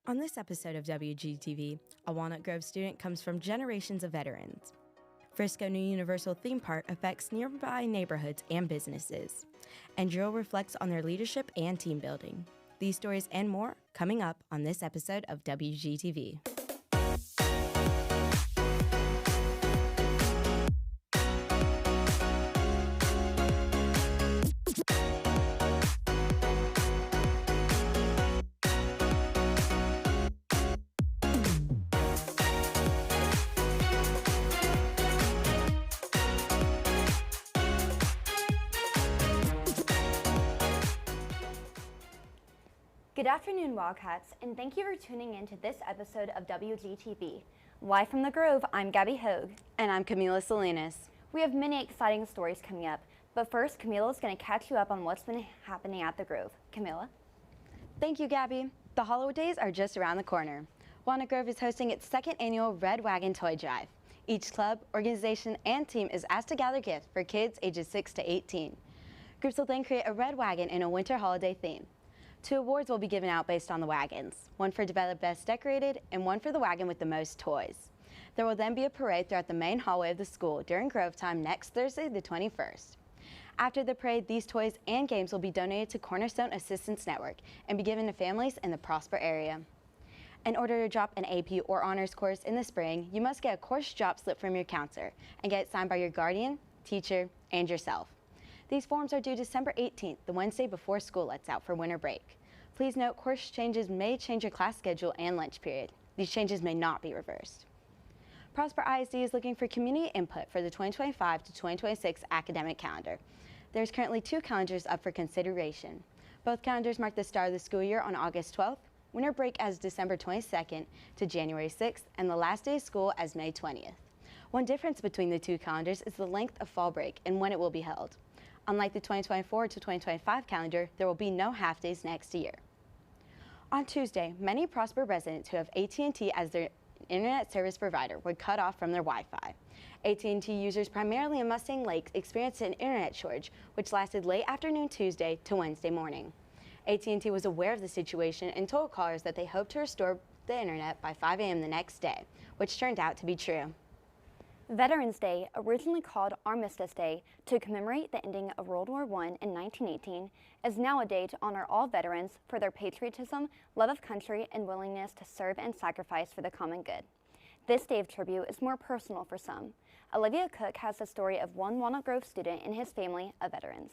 On this episode of WGTV, a Walnut Grove student comes from generations of veterans. Frisco New Universal Theme Park affects nearby neighborhoods and businesses, and Drill reflects on their leadership and team building. These stories and more coming up on this episode of WGTV. Good afternoon, Wildcats, and thank you for tuning in to this episode of WGTV. Live from the Grove, I'm Gabby Hogue. And I'm Camila Salinas. We have many exciting stories coming up, but first, Camila is going to catch you up on what's been happening at the Grove. Camila? Thank you, Gabby. The holidays are just around the corner. Walnut Grove is hosting its second annual Red Wagon Toy Drive. Each club, organization, and team is asked to gather gifts for kids ages 6 to 18. Groups will then create a red wagon in a winter holiday theme. 2 awards will be given out based on the wagons, one for best decorated and one for the wagon with the most toys. There will then be a parade throughout the main hallway of the school during Grove time next Thursday, the 21st. After the parade, these toys and games will be donated to Cornerstone Assistance Network and be given to families in the Prosper area. In order to drop an AP or honors course in the spring, you must get a course drop slip from your counselor and get it signed by your guardian, teacher, and yourself. These forms are due December 18th, the Wednesday before school lets out for winter break. Please note course changes may change your class schedule and lunch period. These changes may not be reversed. Prosper ISD is looking for community input for the 2025 to 2026 academic calendar. There's currently 2 calendars up for consideration. Both calendars mark the start of the school year on August 12th, winter break as December 22nd to January 6th, and the last day of school as May 20th. One difference between the 2 calendars is the length of fall break and when it will be held. Unlike the 2024 to 2025 calendar, there will be no half-days next year. On Tuesday, many Prosper residents who have AT&T as their internet service provider were cut off from their Wi-Fi. AT&T users primarily in Mustang Lake experienced an internet shortage, which lasted late afternoon Tuesday to Wednesday morning. AT&T was aware of the situation and told callers that they hoped to restore the internet by 5 a.m. the next day, which turned out to be true. Veterans Day, originally called Armistice Day to commemorate the ending of World War I in 1918, is now a day to honor all veterans for their patriotism, love of country, and willingness to serve and sacrifice for the common good. This day of tribute is more personal for some. Olivia Cook has the story of one Walnut Grove student and his family of veterans.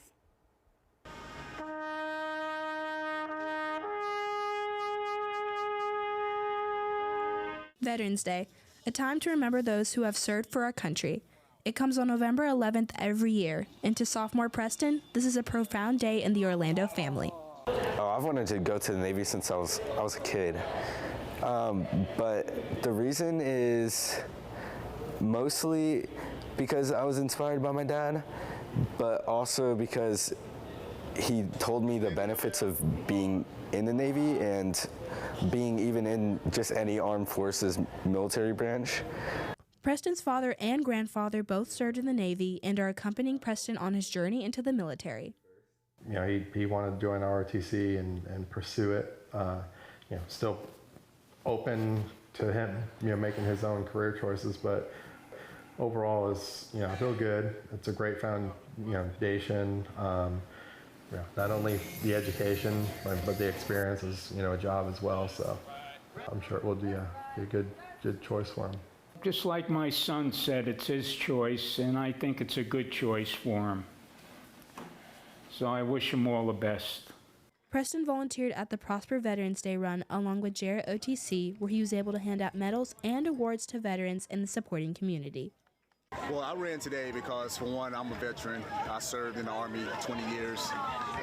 Veterans Day, a time to remember those who have served for our country. It comes on November 11th every year, and to sophomore Preston, this is a profound day in the Orlando family. I've wanted to go to the Navy since I was a kid, but the reason is mostly because I was inspired by my dad, but also because he told me the benefits of being in the Navy and being even in just any armed forces military branch. Preston's father and grandfather both served in the Navy and are accompanying Preston on his journey into the military. You know, he wanted to join ROTC and pursue it. Still open to him, making his own career choices, but overall is, I feel good. It's a great foundation. Not only the education, but the experience is, a job as well. So I'm sure it will be a good choice for him. Just like my son said, it's his choice, and I think it's a good choice for him. So I wish him all the best. Preston volunteered at the Prosper Veterans Day run along with Jarrett OTC, where he was able to hand out medals and awards to veterans in the supporting community. Well, I ran today because, for one, I'm a veteran. I served in the Army 20 years,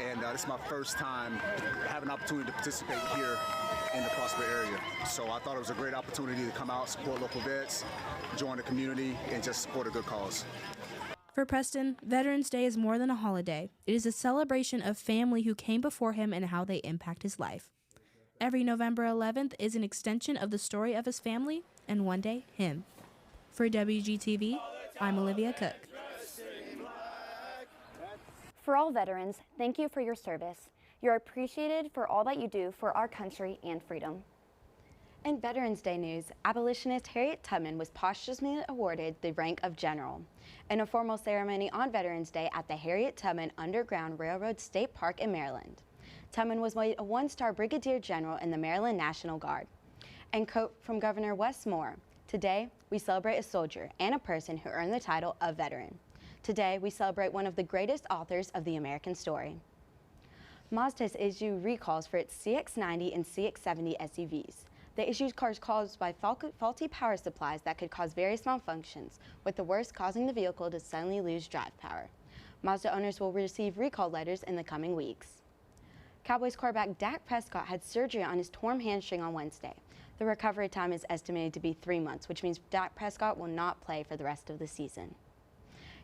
and this is my first time having an opportunity to participate here in the Prosper area. So I thought it was a great opportunity to come out, support local vets, join the community, and just support a good cause. For Preston, Veterans Day is more than a holiday. It is a celebration of family who came before him and how they impact his life. Every November 11th is an extension of the story of his family, and one day, him. For WGTV, I'm Olivia Cook. For all veterans, thank you for your service. You're appreciated for all that you do for our country and freedom. In Veterans Day news, abolitionist Harriet Tubman was posthumously awarded the rank of general. In a formal ceremony on Veterans Day at the Harriet Tubman Underground Railroad State Park in Maryland. Tubman was made a one-star brigadier general in the Maryland National Guard. And quote from Governor Wes Moore, "Today, we celebrate a soldier and a person who earned the title of veteran. Today, we celebrate one of the greatest authors of the American story." Mazda has issued recalls for its CX-90 and CX-70 SUVs. They issued cars caused by faulty power supplies that could cause various malfunctions, with the worst causing the vehicle to suddenly lose drive power. Mazda owners will receive recall letters in the coming weeks. Cowboys quarterback Dak Prescott had surgery on his torn hamstring on Wednesday. The recovery time is estimated to be 3 months, which means Dak Prescott will not play for the rest of the season.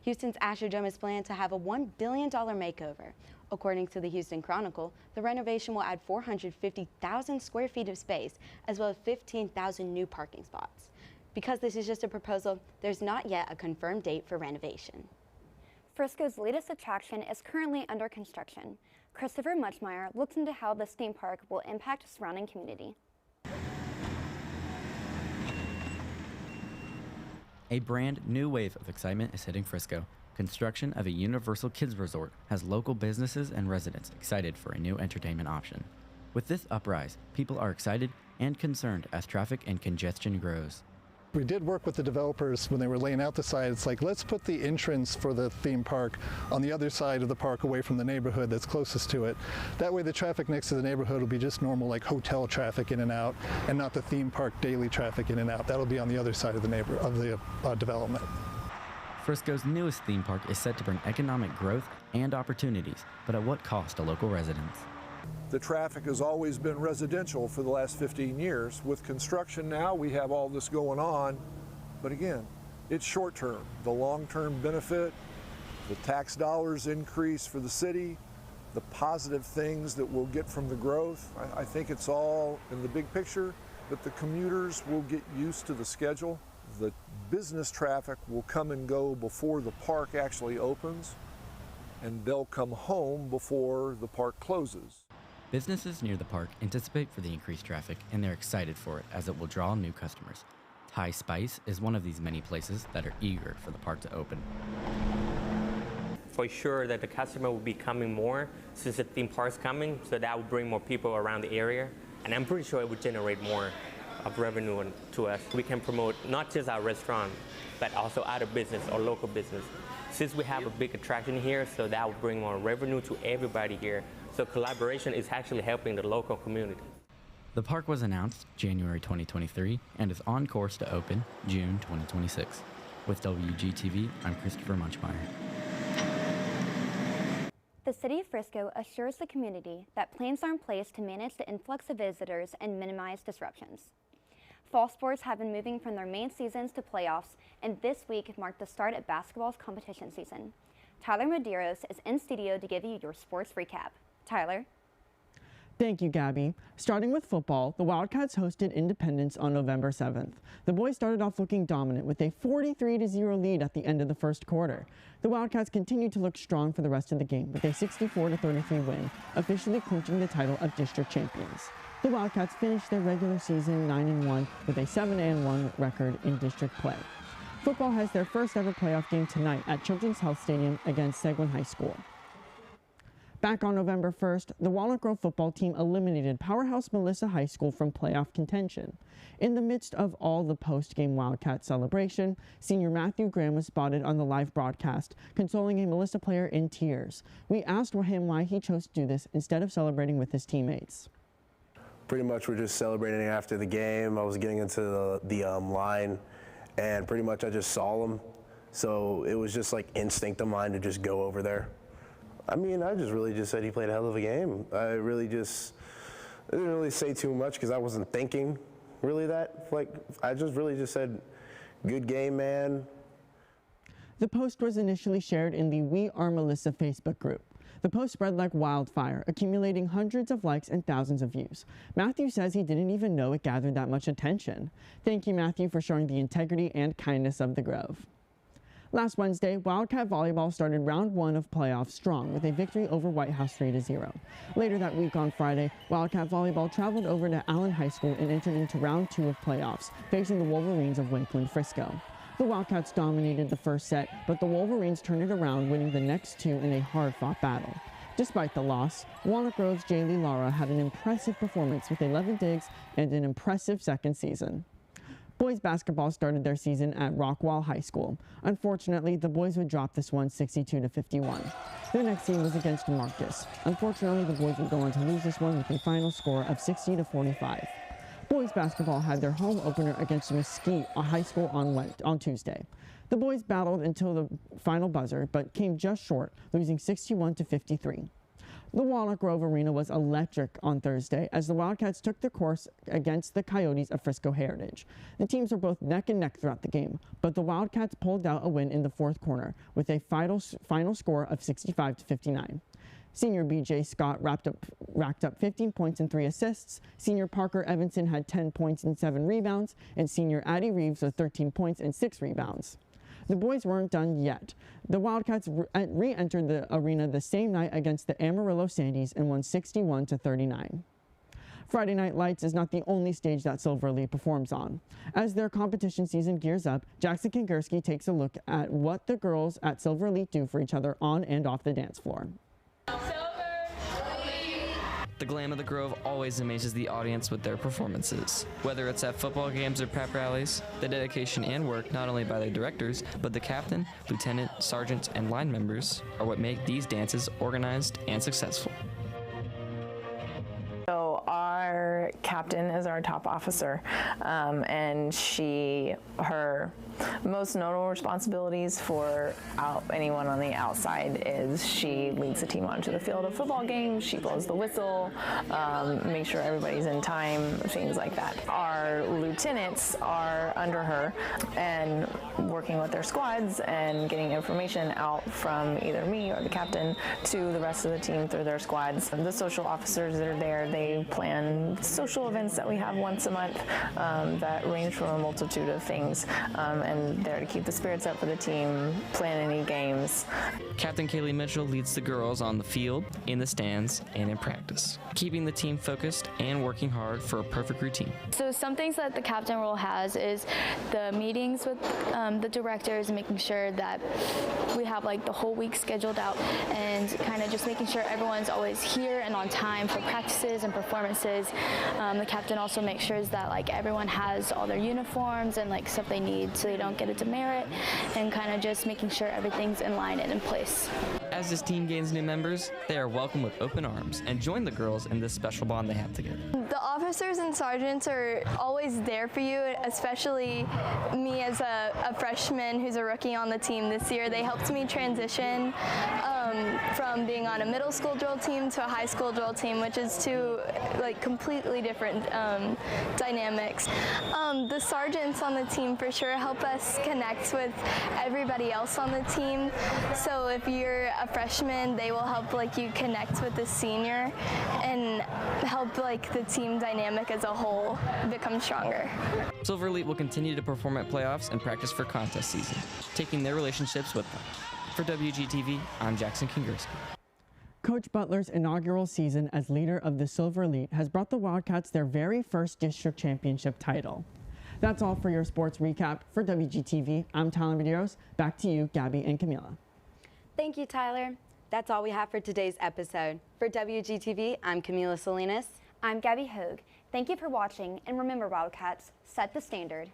Houston's Astrodome is planned to have a $1 billion makeover. According to the Houston Chronicle, the renovation will add 450,000 square feet of space, as well as 15,000 new parking spots. Because this is just a proposal, there's not yet a confirmed date for renovation. Frisco's latest attraction is currently under construction. Christopher Muchmeyer looked into how this theme park will impact the surrounding community. A brand new wave of excitement is hitting Frisco. Construction of a Universal Kids Resort has local businesses and residents excited for a new entertainment option. With this uprise, people are excited and concerned as traffic and congestion grows. We did work with the developers when they were laying out the site. It's like, let's put the entrance for the theme park on the other side of the park away from the neighborhood that's closest to it. That way the traffic next to the neighborhood will be just normal like hotel traffic in and out, and not the theme park daily traffic in and out. That'll be on the other side of the development. Frisco's newest theme park is set to bring economic growth and opportunities, but at what cost to local residents? The traffic has always been residential for the last 15 years. With construction now, we have all this going on, but again, it's short term. The long-term benefit, the tax dollars increase for the city, the positive things that we'll get from the growth, I think it's all in the big picture, but the commuters will get used to the schedule. The business traffic will come and go before the park actually opens, and they'll come home before the park closes. Businesses near the park anticipate for the increased traffic, and they're excited for it as it will draw new customers. Thai Spice is one of these many places that are eager for the park to open. For sure that the customer will be coming more since the theme park's coming, so that will bring more people around the area, and I'm pretty sure it would generate more of revenue to us. We can promote not just our restaurant, but also other business or local business. Since we have a big attraction here, so that will bring more revenue to everybody here. So collaboration is actually helping the local community. The park was announced January 2023 and is on course to open June 2026. With WGTV, I'm Christopher Munchmeyer. The City of Frisco assures the community that plans are in place to manage the influx of visitors and minimize disruptions. Fall sports have been moving from their main seasons to playoffs, and this week marked the start of basketball's competition season. Tyler Medeiros is in studio to give you your sports recap. Tyler? Thank you, Gabby. Starting with football, the Wildcats hosted Independence on November 7th. The boys started off looking dominant with a 43-0 lead at the end of the first quarter. The Wildcats continued to look strong for the rest of the game with a 64-33 win, officially clinching the title of district champions. The Wildcats finished their regular season 9-1 with a 7-1 record in district play. Football has their first ever playoff game tonight at Children's Health Stadium against Seguin High School. Back on November 1st, the Walnut Grove football team eliminated powerhouse Melissa High School from playoff contention. In the midst of all the post-game Wildcat celebration, senior Matthew Graham was spotted on the live broadcast, consoling a Melissa player in tears. We asked him why he chose to do this instead of celebrating with his teammates. Pretty much we're just celebrating after the game. I was getting into the line, and pretty much I just saw him. So it was just like instinct of mine to just go over there. I mean, I just really just said he played a hell of a game. I didn't really say too much because I wasn't thinking really that. Like, I just really just said, good game, man. The post was initially shared in the We Are Melissa Facebook group. The post spread like wildfire, accumulating hundreds of likes and thousands of views. Matthew says he didn't even know it gathered that much attention. Thank you, Matthew, for showing the integrity and kindness of the Grove. Last Wednesday, Wildcat Volleyball started round 1 of playoffs strong with a victory over White House 3-0. Later that week on Friday, Wildcat Volleyball traveled over to Allen High School and entered into round 2 of playoffs, facing the Wolverines of Lakeland Frisco. The Wildcats dominated the first set, but the Wolverines turned it around, winning the next 2 in a hard-fought battle. Despite the loss, Walnut Grove's Jaylee Lara had an impressive performance with 11 digs and an impressive second season. Boys basketball started their season at Rockwall High School. Unfortunately, the boys would drop this one 62-51. Their next game was against Marcus. Unfortunately, the boys would go on to lose this one with a final score of 60-45. Boys basketball had their home opener against Mesquite High School on Tuesday. The boys battled until the final buzzer, but came just short, losing 61-53. The Walnut Grove Arena was electric on Thursday as the Wildcats took their course against the Coyotes of Frisco Heritage. The teams were both neck and neck throughout the game, but the Wildcats pulled out a win in the fourth quarter with a final score of 65-59. Senior BJ Scott racked up 15 points and 3 assists. Senior Parker Evanson had 10 points and 7 rebounds, and senior Addie Reeves with 13 points and 6 rebounds. The boys weren't done yet. The Wildcats re-entered the arena the same night against the Amarillo Sandies and won 61-39. Friday Night Lights is not the only stage that Silver Elite performs on. As their competition season gears up, Jackson Kingerski takes a look at what the girls at Silver Elite do for each other on and off the dance floor. The glam of the Grove always amazes the audience with their performances. Whether it's at football games or pep rallies, the dedication and work not only by their directors, but the captain, lieutenant, sergeant, and line members are what make these dances organized and successful. So our captain is our top officer, and her most notable responsibilities for anyone on the outside is she leads the team onto the field of football games, she blows the whistle, makes sure everybody's in time, things like that. Our lieutenants are under her and working with their squads and getting information out from either me or the captain to the rest of the team through their squads. The social officers that are there, they plan social events that we have once a month that range from a multitude of things, and there to keep the spirits up for the team, plan any games. Captain Kaylee Mitchell leads the girls on the field, in the stands, and in practice, keeping the team focused and working hard for a perfect routine. So some things that the captain role has is the meetings with the directors and making sure that we have like the whole week scheduled out and kind of just making sure everyone's always here and on time for practices and performances. The captain also makes sure that like everyone has all their uniforms and like stuff they need so they don't get a demerit, and kind of just making sure everything's in line and in place. As this team gains new members, they are welcomed with open arms and join the girls in this special bond they have together. The officers and sergeants are always there for you, especially me as a freshman who's a rookie on the team this year. They helped me transition from being on a middle school drill team to a high school drill team, which is two like completely different dynamics. The sergeants on the team for sure help us connect with everybody else on the team. So if you're a freshman, they will help like you connect with the senior and help like the team dynamic as a whole become stronger. Silver Elite will continue to perform at playoffs and practice for contest season, taking their relationships with them. For WGTV, I'm Jackson Kingerski. Coach Butler's inaugural season as leader of the Silver Elite has brought the Wildcats their very first district championship title. That's all for your sports recap. For WGTV, I'm Tyler Medeiros. Back to you, Gabby and Camila. Thank you, Tyler. That's all we have for today's episode. For WGTV, I'm Camila Salinas. I'm Gabby Hogue. Thank you for watching, and remember, Wildcats, set the standard.